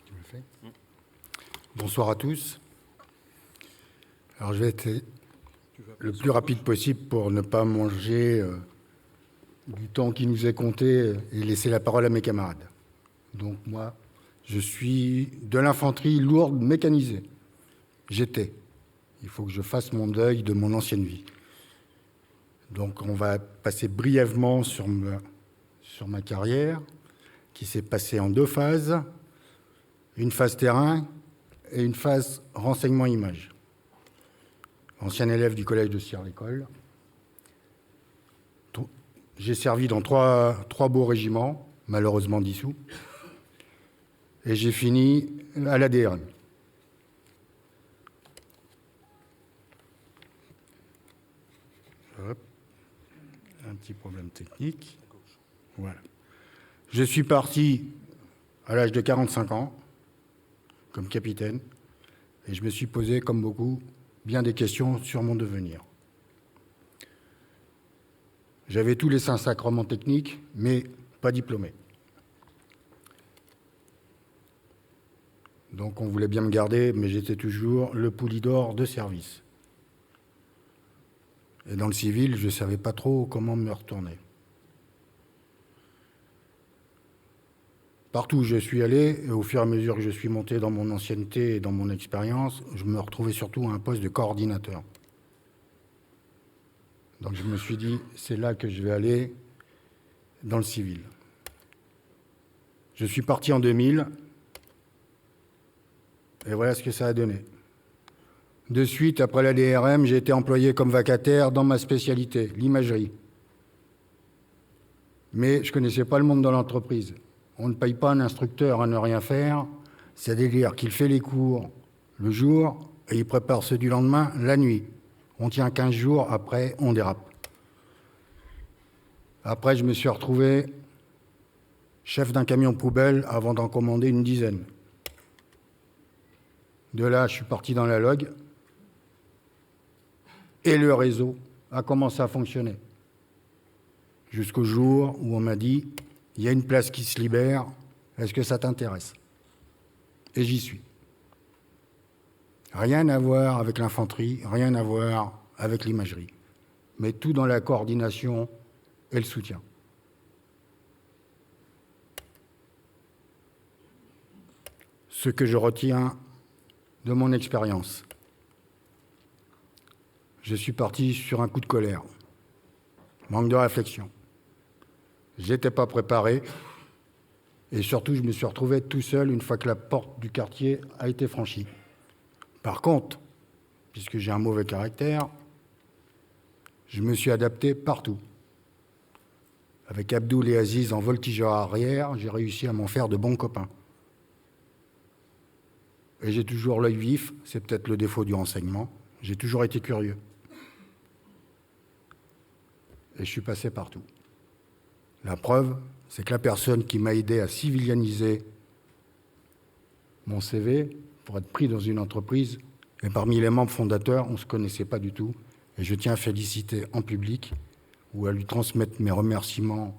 Tu me fais ? Bonsoir à tous. Alors, je vais être le plus rapide possible pour ne pas manger du temps qui nous est compté et laisser la parole à mes camarades. Donc, moi, je suis de l'infanterie lourde mécanisée. J'étais. Il faut que je fasse mon deuil de mon ancienne vie. Donc, on va passer brièvement sur ma carrière, qui s'est passée en 2 phases. Une phase terrain et une phase renseignement-image. Ancien élève du collège de Sierre-l'École. J'ai servi dans trois beaux régiments, malheureusement dissous. Et j'ai fini à la DRM. Hop. Un petit problème technique. Voilà. Je suis parti à l'âge de 45 ans, comme capitaine, et je me suis posé, comme beaucoup, bien des questions sur mon devenir. J'avais tous les 5 sacrements techniques, mais pas diplômé. Donc on voulait bien me garder, mais j'étais toujours le poulidor de service. Et dans le civil, je ne savais pas trop comment me retourner. Partout où je suis allé, et au fur et à mesure que je suis monté dans mon ancienneté et dans mon expérience, je me retrouvais surtout à un poste de coordinateur. Donc je me suis dit, c'est là que je vais aller dans le civil. Je suis parti en 2000, et voilà ce que ça a donné. De suite, après la DRM, j'ai été employé comme vacataire dans ma spécialité, l'imagerie. Mais je ne connaissais pas le monde de l'entreprise. On ne paye pas un instructeur à ne rien faire, c'est-à-dire qu'il fait les cours le jour et il prépare ceux du lendemain la nuit. On tient 15 jours, après on dérape. Après, je me suis retrouvé chef d'un camion poubelle avant d'en commander une dizaine. De là, je suis parti dans la log et le réseau a commencé à fonctionner. Jusqu'au jour où on m'a dit « il y a une place qui se libère, est-ce que ça t'intéresse ?» Et j'y suis. Rien à voir avec l'infanterie, rien à voir avec l'imagerie, mais tout dans la coordination et le soutien. Ce que je retiens de mon expérience, je suis parti sur un coup de colère, manque de réflexion. Je n'étais pas préparé et surtout, je me suis retrouvé tout seul une fois que la porte du quartier a été franchie. Par contre, puisque j'ai un mauvais caractère, je me suis adapté partout. Avec Abdoul et Aziz en voltigeur arrière, j'ai réussi à m'en faire de bons copains. Et j'ai toujours l'œil vif, c'est peut-être le défaut du renseignement, j'ai toujours été curieux. Et je suis passé partout. La preuve, c'est que la personne qui m'a aidé à civilianiser mon CV pour être pris dans une entreprise, et parmi les membres fondateurs, on ne se connaissait pas du tout. Et je tiens à féliciter en public ou à lui transmettre mes remerciements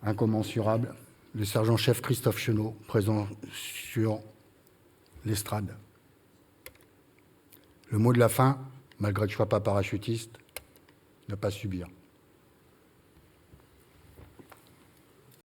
incommensurables, le sergent-chef Christophe Chenot, présent sur l'estrade. Le mot de la fin, malgré que je ne sois pas parachutiste, ne pas subir.